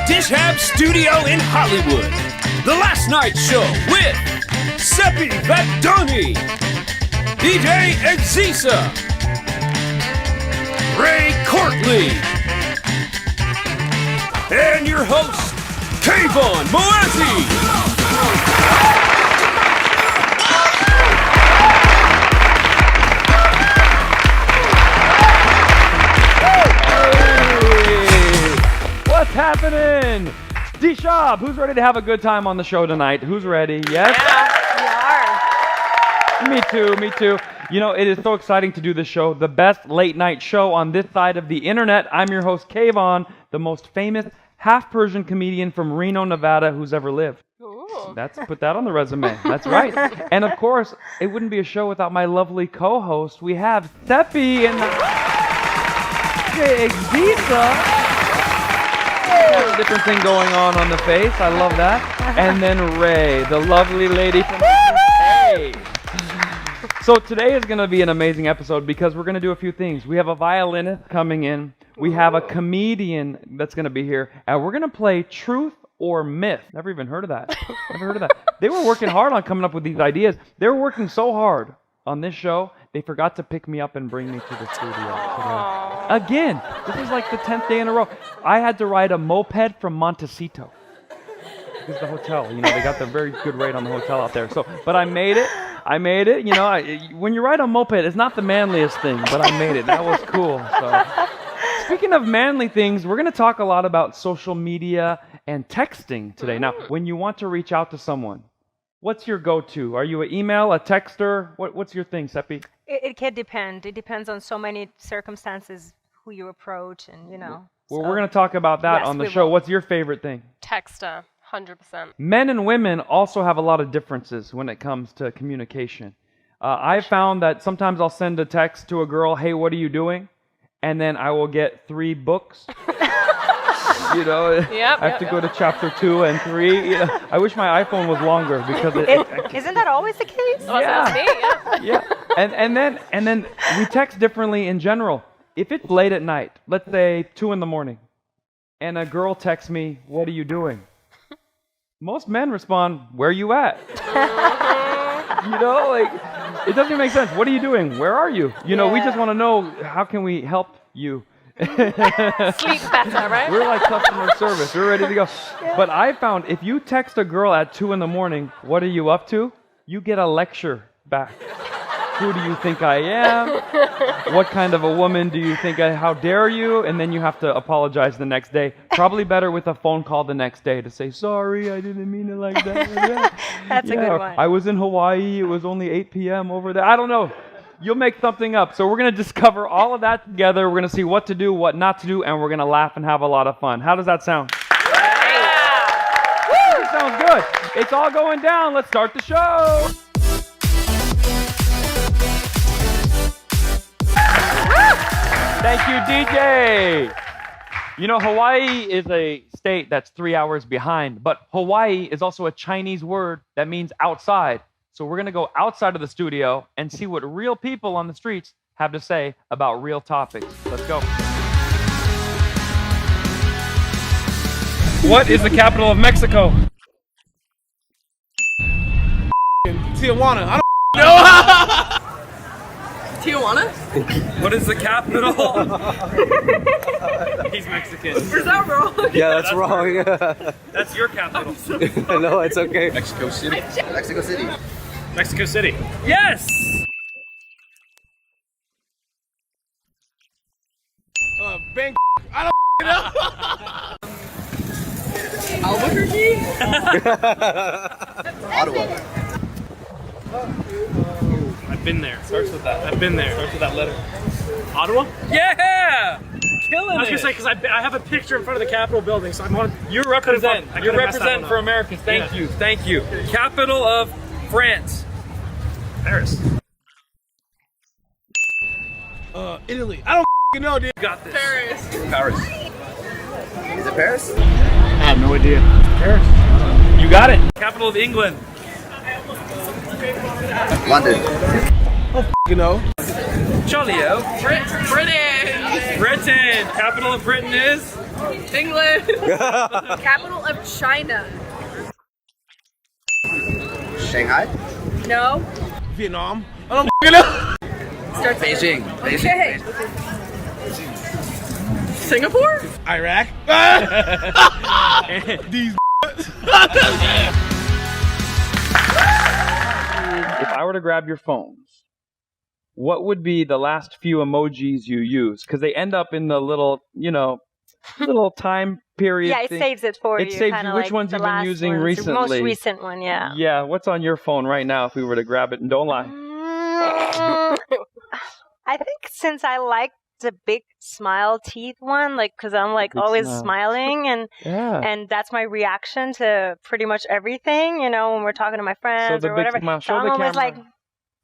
Cashapp Studio in Hollywood. The Last Night Show with Seppi Vadoni, DJ Exisa, Ray Courtley, and your host, Kvon What's happening? D-Shop, who's ready to have a good time on the show tonight? Who's ready? Yes? Yeah, we are. Me too. You know, it is so exciting to do this show, the best late night show on this side of the internet. I'm your host, Kvon, the most famous half-Persian comedian from Reno, Nevada who's ever lived. Ooh. Put that on the resume. That's right. And of course, it wouldn't be a show without my lovely co-host. We have Seppi and Exisa. A different thing going on the face. I love that. And then Ray, the lovely lady from Hey. So today is going to be an amazing episode because we're going to do a few things. We have a violinist coming in. We have a comedian that's going to be here. And we're going to play Truth or Myth. Never even heard of that. They were working hard on coming up with these ideas. They were working so hard on this show, they forgot to pick me up and bring me to the studio today. Again, this is like the 10th day in a row. I had to ride a moped from Montecito. This is the hotel. You know, they got the very good rate on the hotel out there. So, but I made it. You know, when you ride a moped, it's not the manliest thing, but I made it. That was cool. So, speaking of manly things, we're going to talk a lot about social media and texting today. Now, when you want to reach out to someone, what's your go-to? Are you an email, a texter? What's your thing, Seppi? It can depend. It depends on so many circumstances, who you approach, and you know. Well, we're going to talk about that on the show. What's your favorite thing? Texter, 100%. Men and women also have a lot of differences when it comes to communication. I've found that sometimes I'll send a text to a girl, hey, what are you doing? And then I will get 3 books. You know, I have to go to chapter 2 and 3. You know, I wish my iPhone was longer because isn't that always the case? Yeah. And then we text differently in general. If it's late at night, let's say 2 in the morning, and a girl texts me, what are you doing? Most men respond, where are you at? You know, like, it doesn't make sense. What are you doing? Where are you? You know, we just want to know, how can we help you? Sleep better, right? We're like customer service. We're ready to go. Yeah. But I found if you text a girl at 2 in the morning, what are you up to? You get a lecture back. Who do you think I am? What kind of a woman do you think how dare you? And then you have to apologize the next day. Probably better with a phone call the next day to say, sorry, I didn't mean it like that. That's a good one. I was in Hawaii. It was only 8 p.m. over there. I don't know. You'll make something up. So we're going to discover all of that together. We're going to see what to do, what not to do, and we're going to laugh and have a lot of fun. How does that sound? Yeah! Woo! It sounds good. It's all going down. Let's start the show. Thank you, DJ. You know, Hawaii is a state that's 3 hours behind, but Hawaii is also a Chinese word that means outside. So we're going to go outside of the studio and see what real people on the streets have to say about real topics. Let's go. What is the capital of Mexico? Tijuana. I don't know. Tijuana? What is the capital? He's Mexican. Is that wrong? Yeah, that's wrong. That's your capital. No, it's okay. Mexico City. Mexico City. Mexico City. Yes! Bang. I don't know. Albuquerque? Ottawa. I've been there. Starts with that. I've been there. Starts with that letter. Ottawa? Yeah! Killing it. I was gonna say because I have a picture in front of the Capitol building, so I'm on. You represent. You're representing for Americans. Thank you. Thank you. Capital of France. Paris. Italy. I don't know, dude. Got this. Paris. Paris. Is it Paris? I have no idea. Paris. You got it. Capital of England. London. You know. Cholio. Britain. Britain. Capital of Britain is England. Capital of China. Shanghai? No. Vietnam. Starts with Beijing. Okay. Singapore? Iraq. These. If I were to grab your phones, what would be the last few emojis you use? Because they end up in the little, little time period. Yeah, it thing. says it for you. It saves kinda you. Which like ones the you've been last using ones, the recently? most recent one, yeah. Yeah, what's on your phone right now if we were to grab it? And don't lie. I think since I like the big smile teeth one, like, because I'm like Big always smile. smiling, Yeah. and that's my reaction to pretty much everything, when we're talking to my friends the or big whatever. smile. So Show I'm the always camera. like,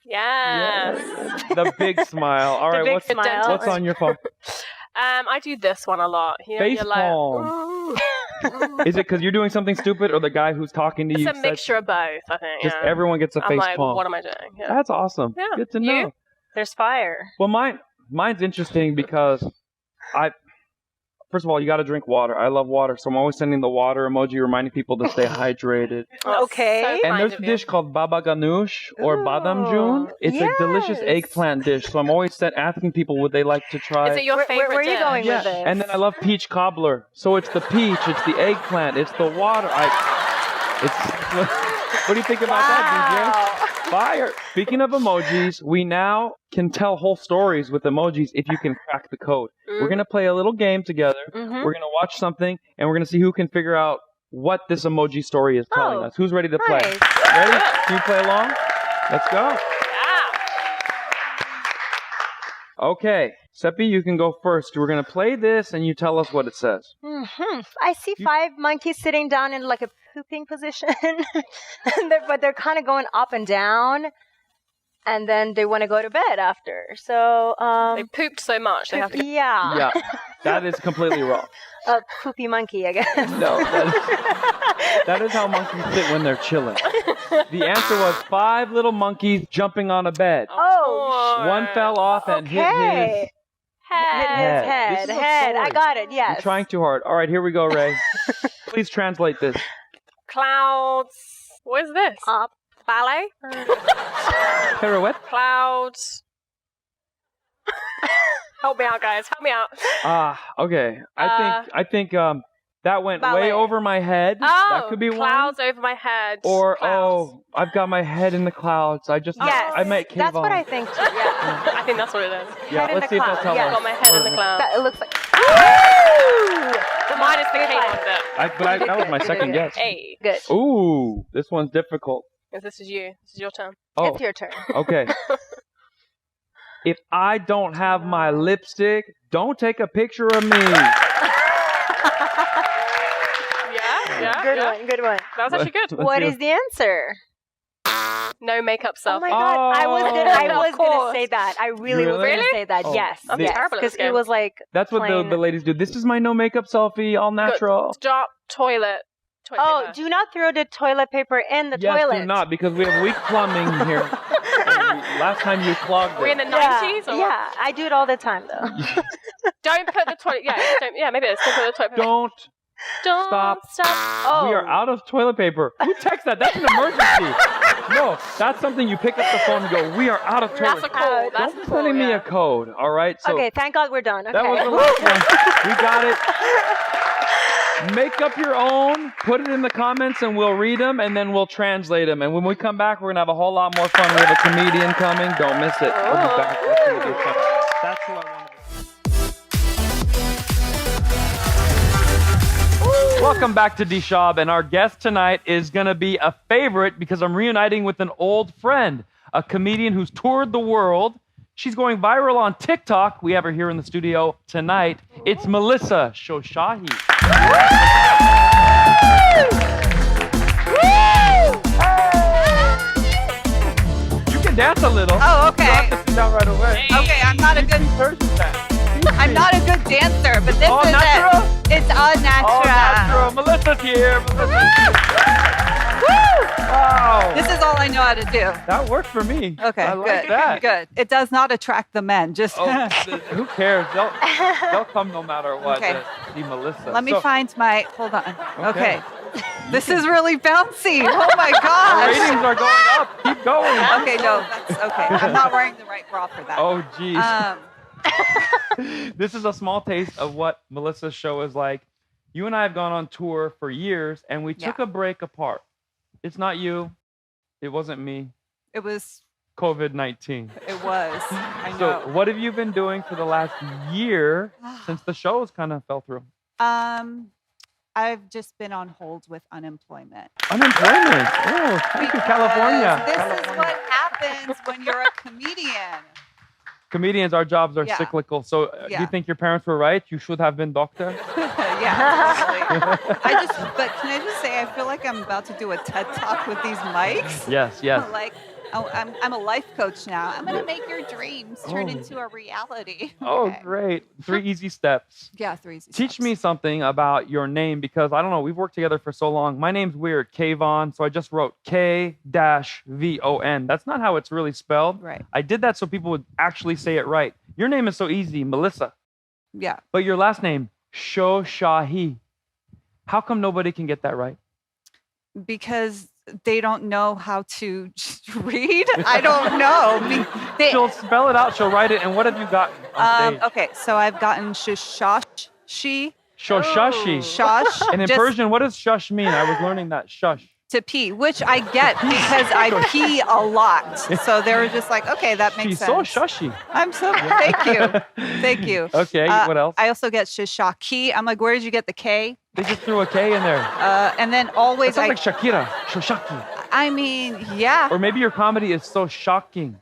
Yes. The big smile. All The right, big what's smile. what's on your phone? I do this one a lot. You're Face like, palm. "Ooh." Is it because you're doing something stupid, or the guy who's talking to It's you? a mixture of both, I think. Just yeah. everyone gets a I'm face like, palm. what am I doing? Yeah. That's awesome. Yeah. Good to You? know. there's fire. Well, mine's interesting because first of all, you got to drink water. I love water, so I'm always sending the water emoji, reminding people to stay hydrated. Oh, Okay. so And kind there's a of you. dish called baba ganoush or badam Ooh, jun. It's a delicious yes. eggplant dish, so I'm always asking people would they like to try. Is it your Where favorite are you dish? going Yeah, with this? and then I love peach cobbler. So it's the peach, it's the eggplant, it's the water. What do you think about that, DJ? Fire! Speaking of emojis, we now can tell whole stories with emojis if you can crack the code. We're gonna play a little game together. Mhm. We're gonna watch something, and we're gonna see who can figure out what this emoji story is telling Oh, us. Who's ready to play? nice. Ready? Can you play along? Let's go. Yeah. Okay, Seppi, you can go first. We're gonna play this, and you tell us what it says. I see 5 monkeys sitting down in like a pooping position, but they're kind of going up and down, and then they want to go to bed after. So, They pooped so much they have to. yeah, Yeah, that is completely wrong. a poopy monkey, I guess. No, that is how monkeys sit when they're chilling. The answer was 5 little monkeys jumping on a bed. Oh, One fell off and hit his. okay. Hit Head. his head. This is a Head. I story. got it. You're Yes. trying too hard. All right, here we go, Ray. Please translate this. Clouds. What is this? Ballet? Pirouette? Clouds. Help me out, guys. Help me out. Okay. I think that went way Ballet. over my head. Oh, That could be clouds one. over my head. Or Clouds. I've got my head in the clouds. Yes. I met Kvon. That's what I think too. Yeah. I think that's what it is. Yeah, Head in let's the see if they'll clouds, tell yeah. us. Got my head in the clouds. That, it looks like. Mine is the Good Kvon fight. bit. That was my Good, second good. guess. Hey. Good. Ooh, this one's difficult. This is you. This is your turn. Oh, It's your turn. okay. If I don't have my lipstick, don't take a picture of me. Yeah. Good yeah. one. Good one. That was actually good. Let's What see is the answer? No makeup Oh selfie. my god! I was Of gonna course. say that. I really was Really? gonna say that. Oh, Yes. I'm yes. terrible at this Because it game. was like. That's what plain- the ladies do. This is my no makeup selfie, all natural. Stop toilet. Oh, paper. do not throw the toilet paper in the Yes, toilet. do not, because we have weak plumbing here. Last time you clogged We're in it. the Yeah, 90s? Or what? yeah, I do it all the time though. Don't put the toilet. Yeah, maybe it's. Don't put the toilet paper. Don't. Don't stop. Oh, We are out of toilet paper. Who texts that? That's an emergency. No, that's something you pick up the phone and go, we are out of toilet That's a paper. code. That's Don't a be sending code, me yeah. a code, all right? So okay, thank God we're done. Okay. that was the last one. We got it. Make up your own, put it in the comments, and we'll read them, and then we'll translate them. And when we come back, we're going to have a whole lot more fun. We have a comedian coming. Don't miss it. We'll be back. That's gonna be fun. That's who I want to be. Welcome back to Dishab, and our guest tonight is going to be a favorite because I'm reuniting with an old friend, a comedian who's toured the world. She's going viral on TikTok. We have her here in the studio tonight. It's Melissa Shoshahi. You can dance a little. Oh, You don't okay. have to sit down right away. Okay, I'm not a good I'm not a good dancer, but this All is natural? it. It's all natural. All natural. Melissa's here. Melissa. Woo! Wow. This is all I know how to do. That worked for me. Okay, I good. like that. Good. It does not attract the men. Just Oh, who cares? They'll come no matter what. Okay. To see Melissa. let me So, find my. Hold on. Okay. Okay. This is really bouncy. Oh my the gosh. ratings are going up. Keep going. Okay, no, that's okay. I'm not wearing the right bra for that. Oh, geez. Um, This is a small taste of what Melissa's show is like. You and I have gone on tour for years, and we took Yeah. a break apart. It's not you. It wasn't me. it was. COVID-19. It was. I know. So what have you been doing for the last year since the shows kind of fell through? I've just been on hold with unemployment. Unemployment. Oh, thank you, California. This California. is what happens when you're a comedian. Comedians, our jobs are Yeah. cyclical. So do Yeah. you think your parents were right? You should have been doctor? Yeah, totally. But can I just say, I feel like I'm about to do a TED Talk with these mics. Yes, yes. Like, I'm a life coach now. I'm gonna make your dreams turn Oh. into a reality. Oh, Okay. great. 3 easy steps. Yeah, 3 easy Teach steps. me something about your name because I don't know, we've worked together for so long. My name's weird, Kvon, so I just wrote K-V-O-N. That's not how it's really spelled. Right. I did that so people would actually say it right. Your name is so easy, Melissa, Yeah. but your last name, Shoshahi. How come nobody can get that right? Because they don't know how to read. I don't know. She'll spell it out, she'll write it, and what have you gotten on stage? Okay, so I've gotten shush-shi, Shoshashi. shush, And in just Persian, what does shush mean? I was learning that. Shush. to pee, which I get because I pee a lot. So they were just like, okay, that makes She's sense. so shushy. I'm so, thank you. Thank you. Okay, what else? I also get shishaki. I'm like, where did you get the K? They just threw a K in there. And then It always, sounds like Shakira. Shoshaki. I mean, yeah. Or maybe your comedy is so shocking.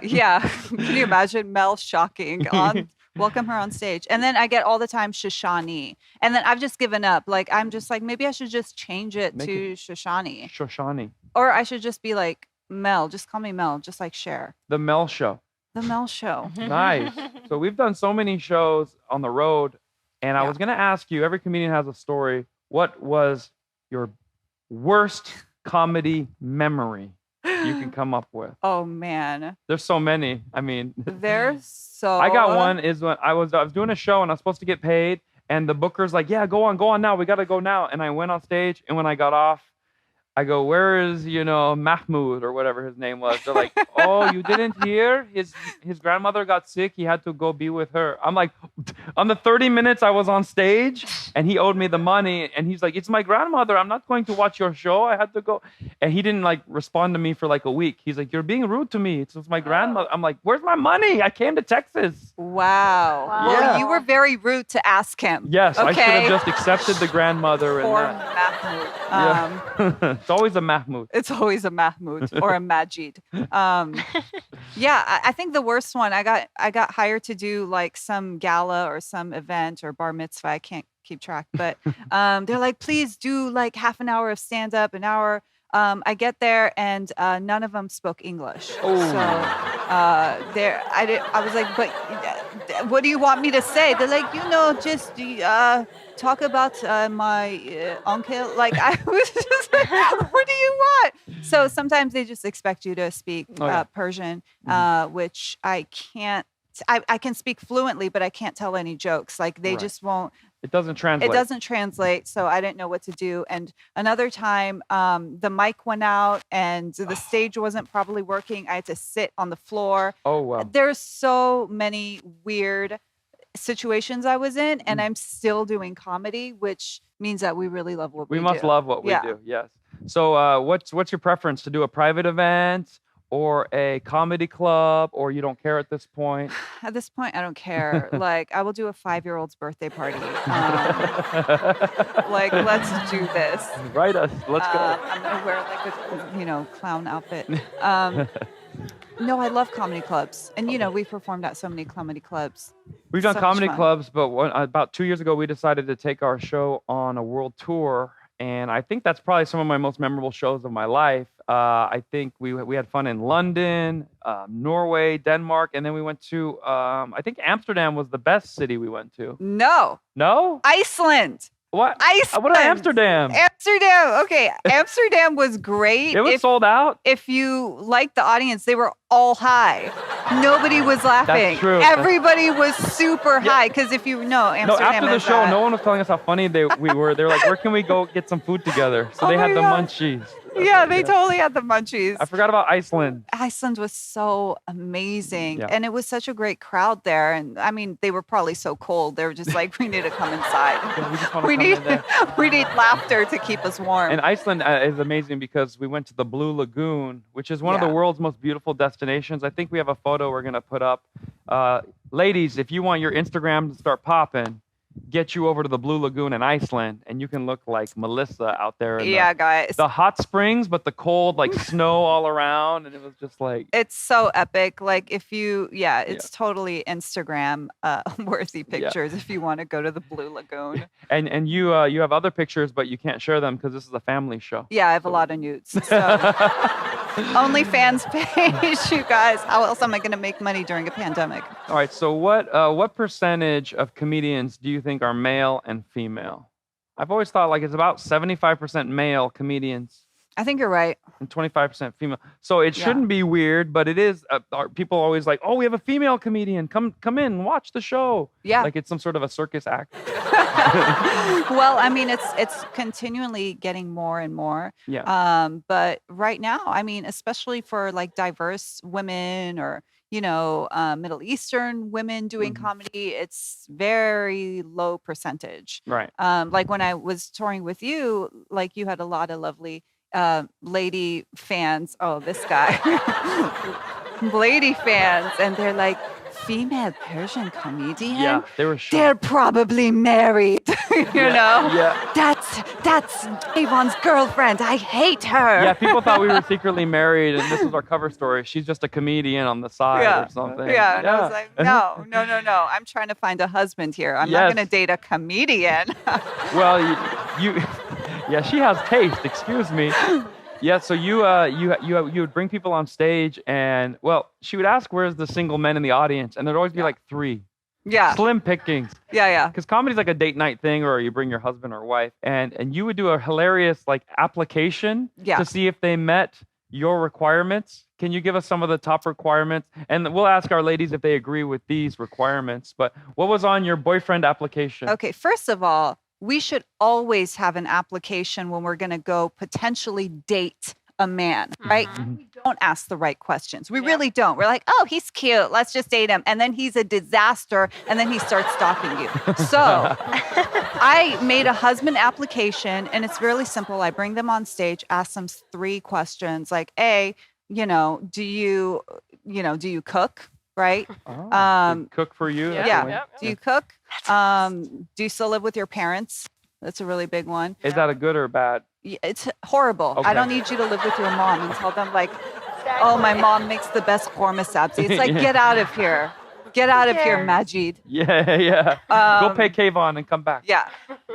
Yeah. Can you imagine Mel shocking on welcome her on stage? And then I get all the time Shoshani. And then I've just given up. Like I'm just like maybe I should just change it Make to Shoshani. Shoshani. Or I should just be like Mel. Just call me Mel, just like Cher. The Mel Show. The Mel Show. Nice. So we've done so many shows on the road. And I Yeah. was going to ask you, every comedian has a story. What was your worst comedy memory you can come up with? Oh man. There's so many. I mean, They're so I got one is when I was doing a show and I was supposed to get paid. And the booker's like, yeah, go on now. We got to go now. And I went on stage. And when I got off, I go, where is, Mahmoud or whatever his name was? They're like, oh, you didn't hear? His grandmother got sick. He had to go be with her. I'm like, on the 30 minutes I was on stage and he owed me the money. And he's like, it's my grandmother. I'm not going to watch your show. I had to go. And he didn't respond to me for a week. He's like, you're being rude to me. It's my grandmother. I'm like, where's my money? I came to Texas. Wow. Well, Yeah. you were very rude to ask him. Yes, I should Okay. have just accepted the grandmother and Or that. Mahmoud. Yeah. It's always a Mahmoud. It's always a Mahmoud or a Majid. Yeah, I think the worst one, I got hired to do some gala or some event or bar mitzvah. I can't keep track, but they're like, please do half an hour of stand up, an hour. I get there and none of them spoke English. Oh. So I was like, but what do you want me to say? They're like, just talk about my uncle. I was just like, what do you want? So sometimes they just expect you to speak Persian, which I can't. I can speak fluently, but I can't tell any jokes. They just won't. It doesn't translate. It doesn't translate, so I didn't know what to do. And another time, the mic went out and the stage wasn't properly working. I had to sit on the floor. Oh, wow. There's so many weird situations I was in, and I'm still doing comedy, which means that we really love what we do. We must love what we do, yes. So what's your preference? To do a private event or a comedy club, or you don't care at this point? At this point, I don't care. I will do a 5-year-old's birthday party. Let's do this. Write us. Let's go. I'm gonna wear a clown outfit. No, I love comedy clubs, and we performed at so many comedy clubs. We've done So much comedy fun. clubs, but about 2 years ago, we decided to take our show on a world tour. And I think that's probably some of my most memorable shows of my life. I think we had fun in London, Norway, Denmark, and then we went to, I think Amsterdam was the best city we went to. No, No? Iceland. What? Iceland. What about Amsterdam? Amsterdam. Okay, Amsterdam was great. It was sold out. If you liked the audience, they were all high. Nobody was laughing. That's true. Everybody was super high because if you know Amsterdam. No, after the is, show, no one was telling us how funny we were. They were like, "Where can we go get some food together?" So they had the munchies. Yeah, they totally had the munchies. I forgot about Iceland. Iceland was so amazing. Yeah. And it was such a great crowd there. And I mean, they were probably so cold. They were just like, we need to come inside. Yeah, we just want to we come need in there. we need laughter to keep us warm. And Iceland is amazing because we went to the Blue Lagoon, which is one of the world's most beautiful destinations. I think we have a photo we're going to put up. Ladies, if you want your Instagram to start popping, get you over to the Blue Lagoon in Iceland, and you can look like Melissa out there. In guys. The hot springs, but the cold, like snow all around, and it was just like... It's so epic. Like if you, it's totally Instagram worthy pictures if you want to go to the Blue Lagoon. And you have other pictures, but you can't share them because this is a family show. Yeah, I have a lot of nudes. So. OnlyFans page, you guys. How else am I going to make money during a pandemic? All right. So what percentage of comedians do you think are male and female? I've always thought like it's about 75% male comedians. I think you're right. And 25% female. So it shouldn't be weird, but it is. People always like, oh, we have a female comedian. Come in, watch the show. Yeah. Like it's some sort of a circus act. Well, I mean, it's continually getting more and more. Yeah. But right now, I mean, especially for like diverse women or, Middle Eastern women doing comedy, it's very low percentage. Right. Like when I was touring with you, like you had a lot of lovely lady fans. Oh, this guy. Lady fans. And they're like, female Persian comedian? Yeah, they were shocked. They're probably married, you know? Yeah. That's Kvon's girlfriend. I hate her. Yeah, people thought we were secretly married, and this was our cover story. She's just a comedian on the side or something. Yeah, and I was like, no. I'm trying to find a husband here. I'm not going to date a comedian. Well, yeah, she has taste. Excuse me. Yeah, so you would bring people on stage, and she would ask, "Where's the single men in the audience?" And there'd always be like 3. Yeah. Slim pickings. Yeah. Because comedy's like a date night thing, or you bring your husband or wife, and you would do a hilarious like application to see if they met your requirements. Can you give us some of the top requirements? And we'll ask our ladies if they agree with these requirements. But what was on your boyfriend application? Okay, first of all, we should always have an application when we're going to go potentially date a man, right? We don't ask the right questions. We really don't. We're like, oh, he's cute. Let's just date him. And then he's a disaster. And then he starts stalking you. So I made a husband application, and it's really simple. I bring them on stage, ask them 3 questions like, A, do you cook? Right? Cook for you? Yeah. Do you cook? Do you still live with your parents? That's a really big one. Is that a good or bad? It's horrible. Okay. I don't need you to live with your mom and tell them like, oh, my mom makes the best korma sabzi. It's like, get out of here. Get out of here, Majid. Yeah. Go pay Kvon and come back. Yeah.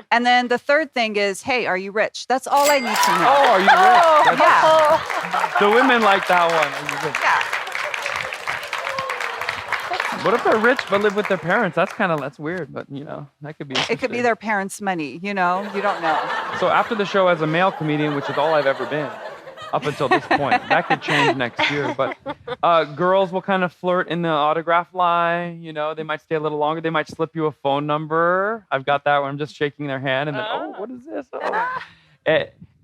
And then the third thing is, hey, are you rich? That's all I need to know. Oh, are you rich? Yeah. The women like that one. Yeah. What if they're rich but live with their parents? That's weird, but that could be. It could be their parents' money, you don't know. So after the show, as a male comedian, which is all I've ever been up until this point, that could change next year. But girls will kind of flirt in the autograph line. They might stay a little longer. They might slip you a phone number. I've got that where I'm just shaking their hand, and then what is this?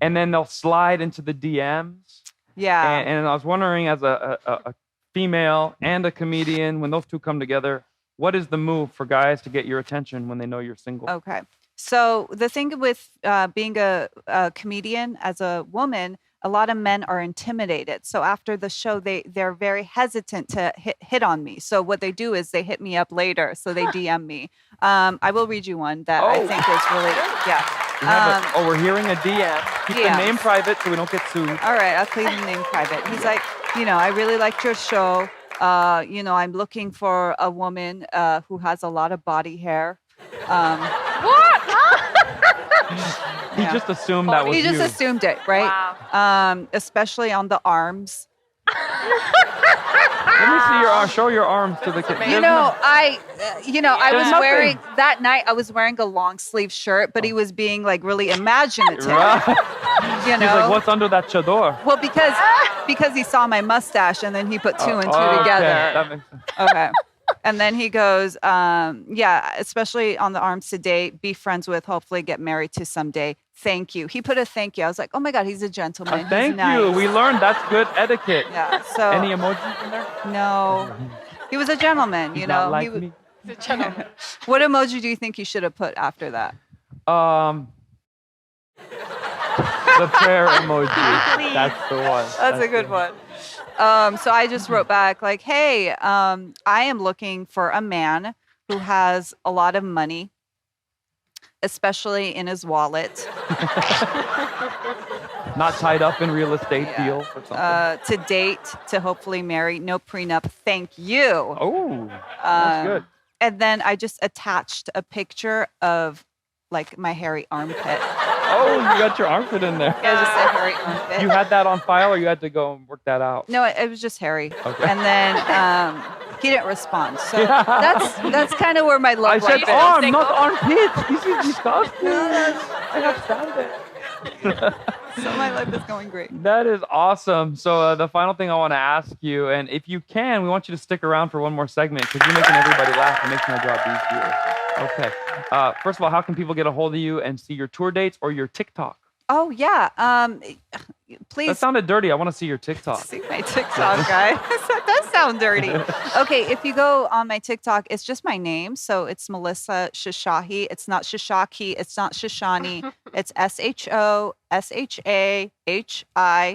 And then they'll slide into the DMs. Yeah. And I was wondering, as a female and a comedian, when those two come together, what is the move for guys to get your attention when they know you're single? Okay. So the thing with being a comedian as a woman, a lot of men are intimidated. So after the show, they're very hesitant to hit on me. So what they do is they hit me up later. So they DM me. I will read you one that I think is really, we're hearing a DM. Keep the name private so we don't get sued. All right, I'll keep the name private. He's like, I really liked your show. I'm looking for a woman who has a lot of body hair. What? He just assumed that was He just you. assumed it, right? Wow. Especially on the arms. Let me see your arm. Show your arms to the kid. You know, I was Nothing. wearing that night. I was wearing a long sleeve shirt, but he was being like really imaginative. Right. You He's know, like, what's under that chador? well, because he saw my mustache, and then he put two and two Okay, together. that makes sense. Okay. And then he goes, yeah, especially on the arms today, be friends with, hopefully get married to someday. Thank you. He put a thank you. I was like, oh my God, he's a gentleman. He's Thank nice. you. We learned that's good etiquette. Yeah. So Any emojis in there? no, he was a gentleman. He's You not know. like He me. what emoji do you think you should have put after that? The prayer emoji. That's the one. That's a good one. So I just wrote back like, hey, I am looking for a man who has a lot of money, especially in his wallet, Not tied up in real estate Yeah. deal or something. to date, to hopefully marry. No prenup. Thank you. Oh, that's good. And then I just attached a picture of like my hairy armpit. Oh, you got your armpit in there. Yeah, just a hairy armpit. You had that on file, or you had to go and work that out? No, it was just hairy. Okay. And then he didn't respond. So that's kind of where my I love said life arm, is. not armpit. This is disgusting. I have standard. So my life is going great. That is awesome. So the final thing I want to ask you, and if you can, we want you to stick around for one more segment because you're making everybody laugh and makes my job easier. Okay. First of all, how can people get a hold of you and see your tour dates or your TikTok? Oh yeah. Please That sounded dirty. I want to see your TikTok. see my TikTok, guy. That does sound dirty. Okay, if you go on my TikTok, it's just my name. So it's Melissa Shashahi. It's not Shashaki. It's not Shashani. It's SHOSHAHI.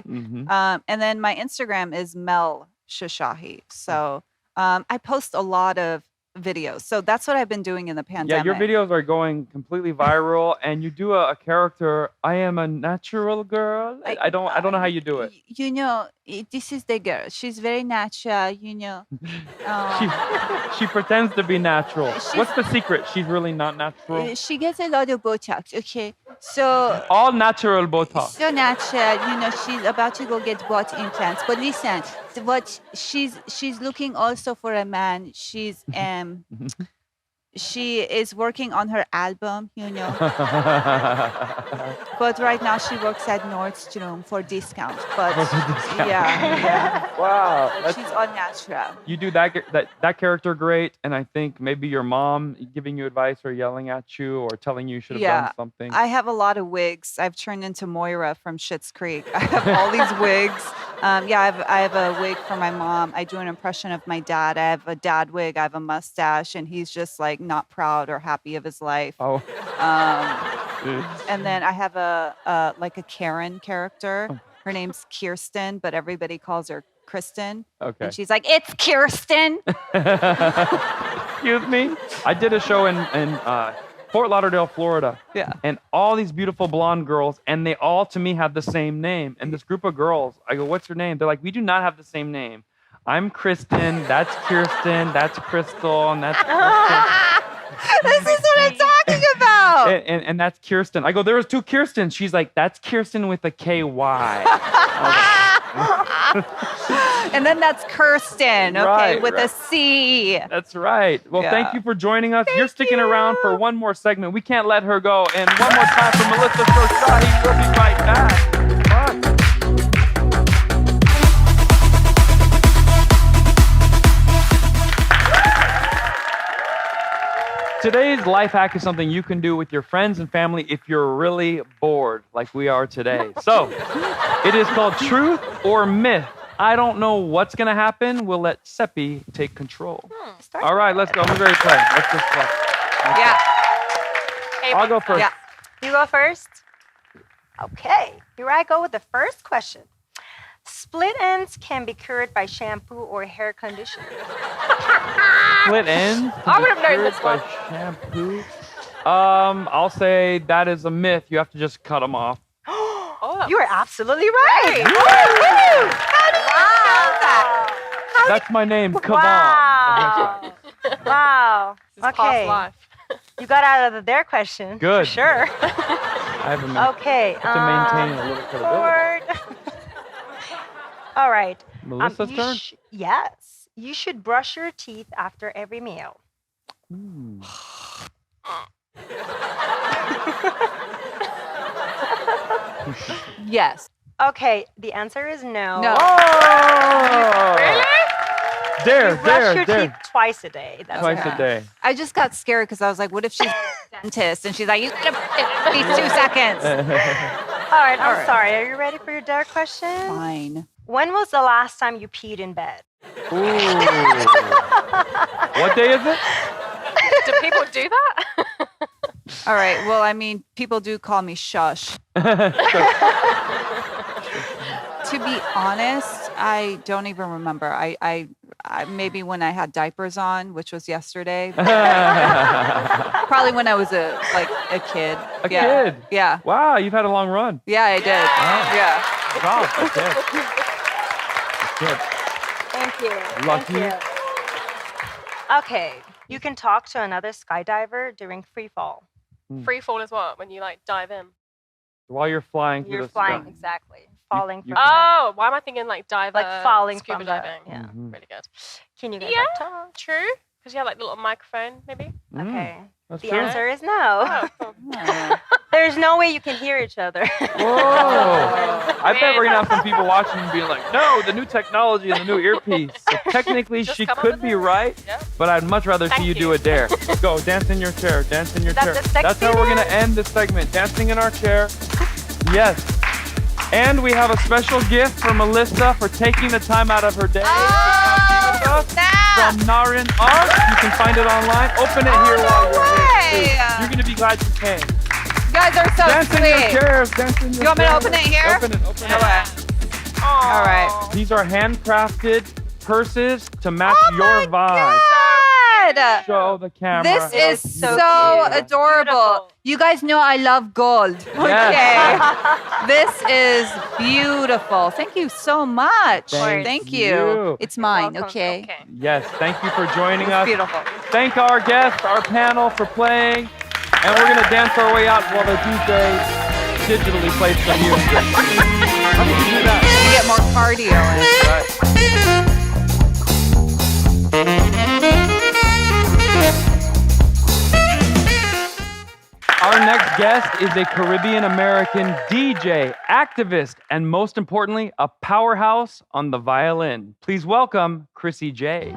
Mm-hmm. And then my Instagram is Mel Shashahi. So I post a lot of videos. So that's what I've been doing in the pandemic. Yeah, your videos are going completely viral, and you do a character. I am a natural girl. I don't know how you do it. You know, this is the girl. She's very natural. You know. She pretends to be natural. What's the secret? She's really not natural. She gets a lot of Botox. Okay, so All natural Botox. so natural. You know, she's about to go get butt implants. But listen, what she's looking also for a man. She is working on her album, you know. But right now she works at Nordstrom for discount. But yeah, Wow. she's all natural. You do that character great, and I think maybe your mom giving you advice or yelling at you or telling you should have done something. I have a lot of wigs. I've turned into Moira from Schitt's Creek. I have all these wigs. I have a wig for my mom. I do an impression of my dad. I have a dad wig. I have a mustache, and he's just like not proud or happy of his life. Oh. And then I have a Karen character. Her name's Kirsten, but everybody calls her Kristen. Okay. And she's like, "It's Kirsten." Excuse me. I did a show in Fort Lauderdale, Florida. Yeah. And all these beautiful blonde girls, and they all to me have the same name. And this group of girls, I go, "What's your name?" They're like, "We do not have the same name. I'm Kristen, that's Kirsten, that's Crystal, and that's Kristen." This is what I'm talking about. And that's Kirsten. I go, "There was two Kirstens." She's like, "That's Kirsten with a KY." And then that's Kirsten, okay, Right, with right. a C. That's right. Well, Yeah. thank you for joining us. You're sticking around for one more segment. We can't let her go. And one more time for Melissa Shashahi. We'll be right back. Bye. Today's life hack is something you can do with your friends and family if you're really bored, like we are today. So, it is called Truth or Myth. I don't know what's going to happen. We'll let Seppi take control. All right, let's go. Who's ready to play? Let's just play. Yeah. I'll go first. Yeah. You go first? Okay, here I go with the first question. Split ends can be cured by shampoo or hair conditioner. Split ends. I would have known this by one. shampoo. I'll say that is a myth. You have to just cut them off. Oh, You are absolutely right. Right. How do you know that? That's my name, Kvon. Wow. Wow. This is Okay. past life. You got out of their question. Good. For sure. I have a myth. Okay. To maintain a little credibility. Forward. All right. Melissa's turn? Yes. You should brush your teeth after every meal. Yes. Okay, the answer is no. No. Oh! Really? Dare, You brush your dare. teeth twice a day. That's Twice it. a day. I just got scared because I was like, what if she's a dentist? And she's like, you gotta brush it at least 2 seconds. All right, I'm sorry. Are you ready for your dare question? Fine. When was the last time you peed in bed? Ooh. What day is it? Do people do that? All right. Well, I mean, people do call me Shush. To be honest, I don't even remember. I maybe when I had diapers on, which was yesterday. Probably when I was a kid. A kid? Yeah. Wow, you've had a long run. Yeah, I did. Wow. Yeah. Wow, good. Thank you. Lucky. Thank you. Okay, you can talk to another skydiver during free fall. Free fall is what? When you like dive in. While you're flying through You're the flying, sky. exactly. Falling you from Oh, why am I thinking like diver? like falling scuba from diving. The, yeah. Mhm. Really good. Can you guys Yeah. like talk? True. Because you have like the little microphone, maybe. Okay. That's The true. answer is no. Oh, cool. There's no way you can hear each other. Whoa! I bet we're gonna have some people watching and be like, "No, the new technology and the new earpiece." So technically, Just she come up could with be it. right, Yeah. but I'd much rather see Thank you do you. a dare. Go, dance in your chair. Dance in your Is that chair. the sexy That's how we're gonna dance? end this segment. Dancing in our chair. Yes. And we have a special gift for Melissa for taking the time out of her day to come be with us from Narin Art. You can find it online. Open it here while you're here. way. Too. You're gonna be glad you came. You guys are so Dance in sweet. your chairs. Dance in your You want me to chairs. open it here? Open it. Open it. Okay. All right. These are handcrafted purses to match your vibe. God. Show the camera. This is so so cute. adorable. Beautiful. You guys know I love gold. Okay. This is beautiful. Thank you so much. Thank you. you. It's mine, Welcome. okay? Yes, thank you for joining It's us. beautiful. Thank our guests, our panel for playing. And we're going to dance our way out while the DJ digitally plays some music. How did you do that? You get more cardio in. Our next guest is a Caribbean American DJ, activist, and most importantly, a powerhouse on the violin. Please welcome Chrissy J.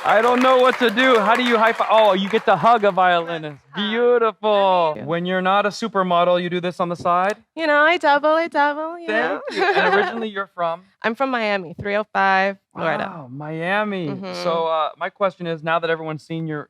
I don't know what to do. How do you high five? Oh, you get to hug a violinist. Beautiful. When you're not a supermodel, you do this on the side? You know, I double, you Thank know. you. And originally you're from? I'm from Miami, 305, Florida. Wow, Miami. Mhm. So my question is, now that everyone's seen your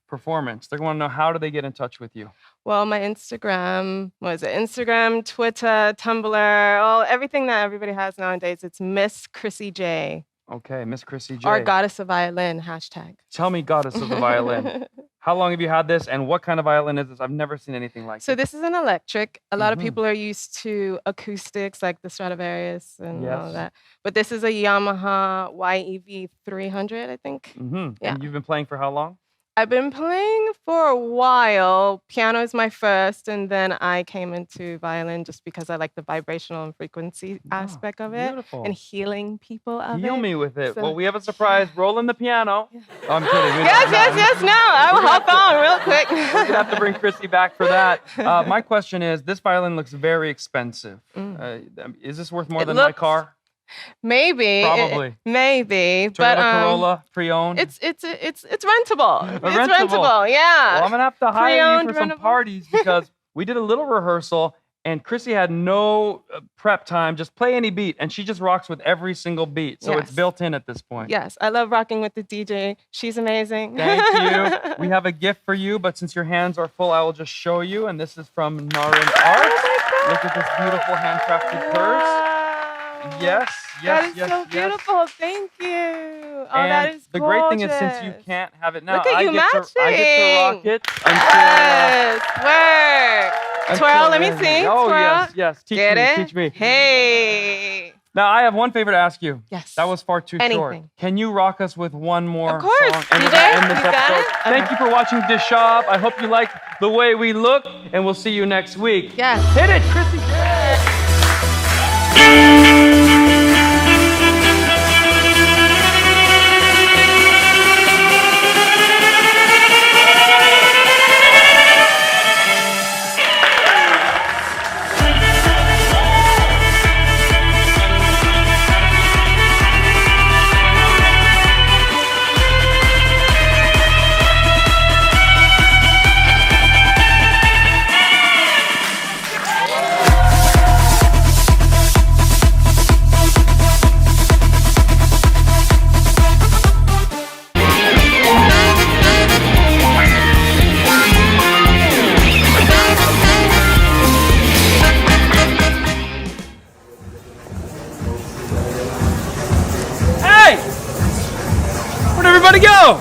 performance, they're going to know, how do they get in touch with you? Well, my Instagram, what is it? Instagram, Twitter, Tumblr, everything that everybody has nowadays. It's Miss Chrissy J. Okay, Miss Chrissy J. Or Goddess of Violin, hashtag. Tell me, Goddess of the Violin. How long have you had this, and what kind of violin is this? I've never seen anything like So this. this is an electric. A lot of Mhm. people are used to acoustics like the Stradivarius and all Yes. that. But this is a Yamaha YEV 300, I think. Mm-hmm. Yeah. And you've been playing for how long? I've been playing for a while. Piano is my first, and then I came into violin just because I like the vibrational and frequency aspect of it Beautiful. and healing people of Heal it. me with it. So- Well, we have a surprise. Roll in the piano. Oh, I'm kidding. We Yes, don't- yes, yes. No, I will hop on real quick. We're gonna have to bring Chrissy back for that. My question is, this violin looks very expensive. Is this worth more It than my looks- car? Maybe. Probably. Maybe. Toyota But Corolla, pre-owned. it's rentable. It's Rentable. rentable. Yeah. Well, I'm gonna have to hire you Pre-owned, for some rentable. parties because we did a little rehearsal And Chrissy had no prep time, just play any beat, and she just rocks with every single beat. So it's built in at this point. Yes, I love rocking with the DJ. She's amazing. Thank you. We have a gift for you, but since your hands are full, I will just show you. And this is from Narin Art. Look at this beautiful handcrafted purse. Yes, yes, That is so beautiful. Thank you. Oh, and that is the gorgeous. great thing is, since you can't have it now, Look at you I get to rock it Yes, work. Twirl, let me see. Oh, Twirl. yes. Get it? Teach me. Hey. Now, I have one favor to ask you. Yes. That was far too short. Anything. Can you rock us with one more Of course. song? And we're DJ, gonna end this you got episode. it? Thank you for watching Cashapp. I hope you like the way we look, and we'll see you next week. Yes. Hit it, Chrissy. Where'd everybody go?